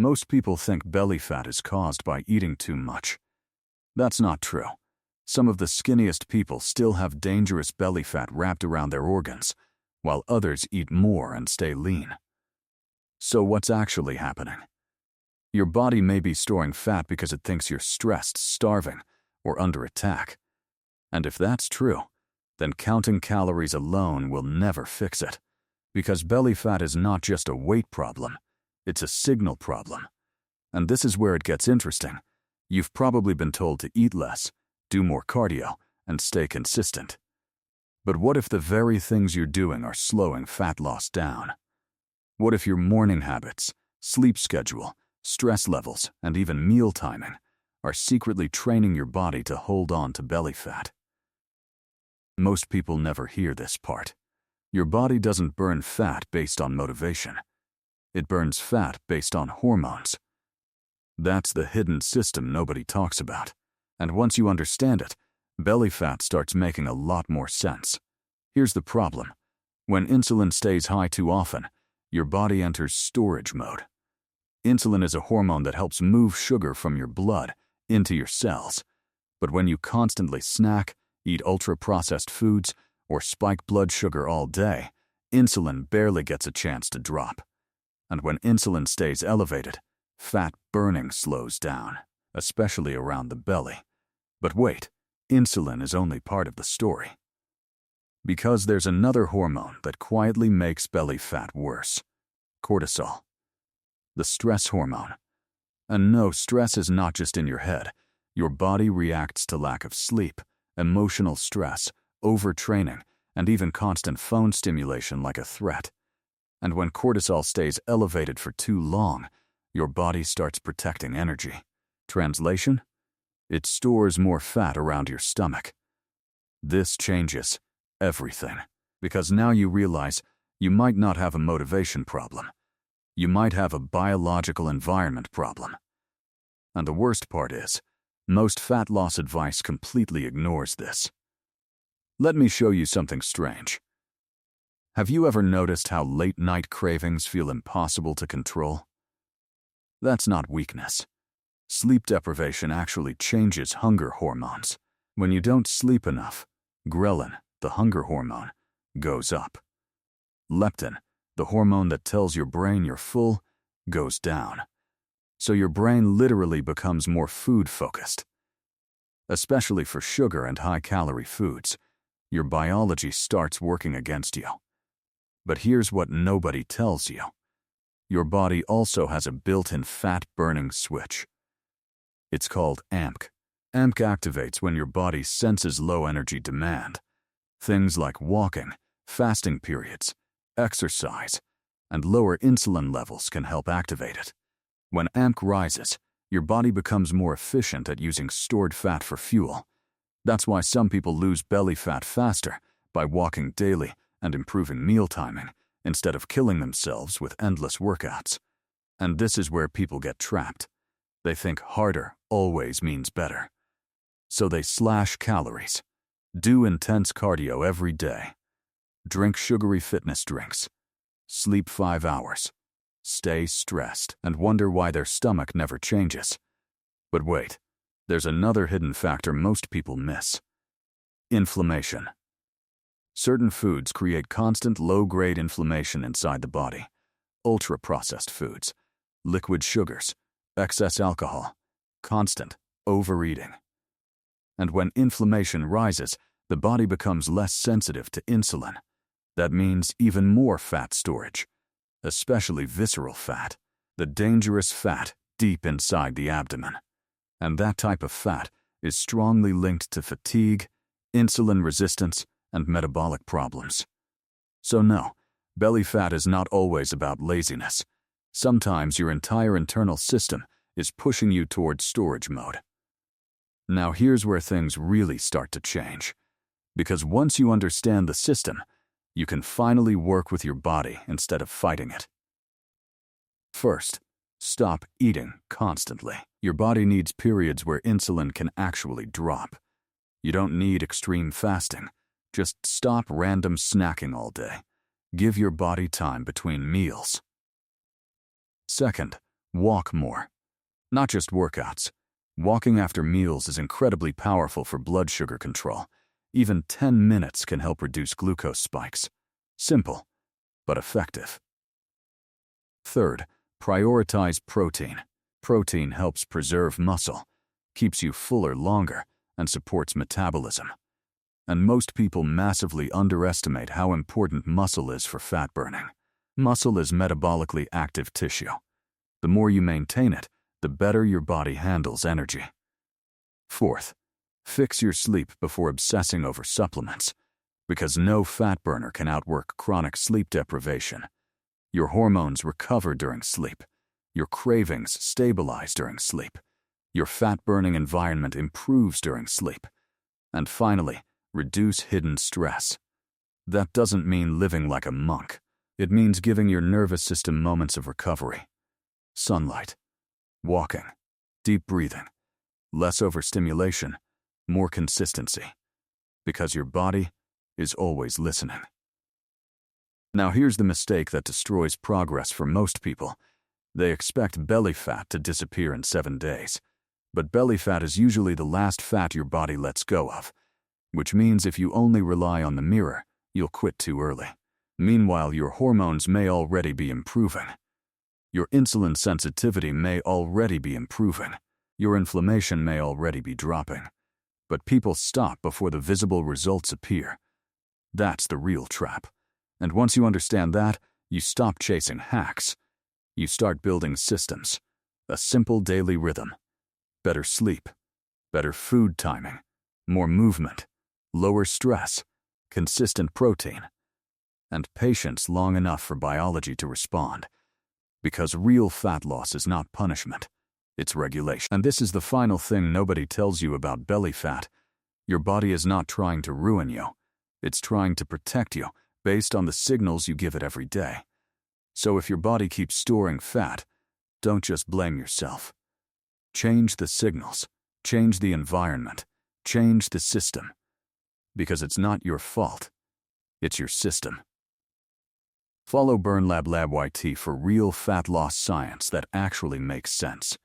Most people think belly fat is caused by eating too much. That's not true. Some of the skinniest people still have dangerous belly fat wrapped around their organs, while others eat more and stay lean. So what's actually happening? Your body may be storing fat because it thinks you're stressed, starving, or under attack. And if that's true, then counting calories alone will never fix it. Because belly fat is not just a weight problem, it's a signal problem. And this is where it gets interesting. You've probably been told to eat less, do more cardio, and stay consistent. But what if the very things you're doing are slowing fat loss down? What if your morning habits, sleep schedule, stress levels, and even meal timing are secretly training your body to hold on to belly fat? Most people never hear this part. Your body doesn't burn fat based on motivation. It burns fat based on hormones. That's the hidden system nobody talks about. And once you understand it, belly fat starts making a lot more sense. Here's the problem. When insulin stays high too often, your body enters storage mode. Insulin is a hormone that helps move sugar from your blood into your cells. But when you constantly snack, eat ultra-processed foods, or spike blood sugar all day, insulin barely gets a chance to drop. And when insulin stays elevated, fat burning slows down, especially around the belly. But wait, insulin is only part of the story. Because there's another hormone that quietly makes belly fat worse: cortisol, the stress hormone. And no, stress is not just in your head. Your body reacts to lack of sleep, emotional stress, overtraining, and even constant phone stimulation like a threat. And when cortisol stays elevated for too long, your body starts protecting energy. Translation? It stores more fat around your stomach. This changes everything, because now you realize you might not have a motivation problem. You might have a biological environment problem. And the worst part is, most fat loss advice completely ignores this. Let me show you something strange. Have you ever noticed how late-night cravings feel impossible to control? That's not weakness. Sleep deprivation actually changes hunger hormones. When you don't sleep enough, ghrelin, the hunger hormone, goes up. Leptin, the hormone that tells your brain you're full, goes down. So your brain literally becomes more food-focused. Especially for sugar and high-calorie foods, your biology starts working against you. But here's what nobody tells you. Your body also has a built-in fat-burning switch. It's called AMP. AMP activates when your body senses low energy demand. Things like walking, fasting periods, exercise, and lower insulin levels can help activate it. When AMP rises, your body becomes more efficient at using stored fat for fuel. That's why some people lose belly fat faster by walking daily and improving meal timing, instead of killing themselves with endless workouts. And this is where people get trapped. They think harder always means better. So they slash calories, do intense cardio every day, drink sugary fitness drinks, sleep 5 hours, stay stressed, and wonder why their stomach never changes. But wait, there's another hidden factor most people miss: inflammation. Certain foods create constant low-grade inflammation inside the body. Ultra-processed foods, liquid sugars, excess alcohol, constant overeating. And when inflammation rises, the body becomes less sensitive to insulin. That means even more fat storage, especially visceral fat, the dangerous fat deep inside the abdomen. And that type of fat is strongly linked to fatigue, insulin resistance, and metabolic problems. So no, belly fat is not always about laziness. Sometimes your entire internal system is pushing you towards storage mode. Now here's where things really start to change. Because once you understand the system, you can finally work with your body instead of fighting it. First, stop eating constantly. Your body needs periods where insulin can actually drop. You don't need extreme fasting. Just stop random snacking all day. Give your body time between meals. Second, Walk more. Not just workouts. Walking after meals is incredibly powerful for blood sugar control. Even 10 minutes can help reduce glucose spikes. Simple, but effective. Third, prioritize protein. Protein helps preserve muscle, keeps you fuller longer, and supports metabolism. And most people massively underestimate how important muscle is for fat burning. Muscle is metabolically active tissue. The more you maintain it, the better your body handles energy. Fourth, fix your sleep before obsessing over supplements, because no fat burner can outwork chronic sleep deprivation. Your hormones recover during sleep. Your cravings stabilize during sleep. Your fat-burning environment improves during sleep. And finally, reduce hidden stress. That doesn't mean living like a monk. It means giving your nervous system moments of recovery. Sunlight, walking, deep breathing, less overstimulation, more consistency. Because your body is always listening. Now here's the mistake that destroys progress for most people. They expect belly fat to disappear in 7 days. But belly fat is usually the last fat your body lets go of, which means if you only rely on the mirror, you'll quit too early. Meanwhile, your hormones may already be improving. Your insulin sensitivity may already be improving. Your inflammation may already be dropping. But people stop before the visible results appear. That's the real trap. And once you understand that, you stop chasing hacks. You start building systems, a simple daily rhythm. Better sleep, better food timing, more movement, lower stress, consistent protein, and patience long enough for biology to respond. Because real fat loss is not punishment, it's regulation. And this is the final thing nobody tells you about belly fat. Your body is not trying to ruin you. It's trying to protect you based on the signals you give it every day. So if your body keeps storing fat, don't just blame yourself. Change the signals, change the environment, change the system. Because it's not your fault, it's your system. Follow BurnLab YT for real fat loss science that actually makes sense.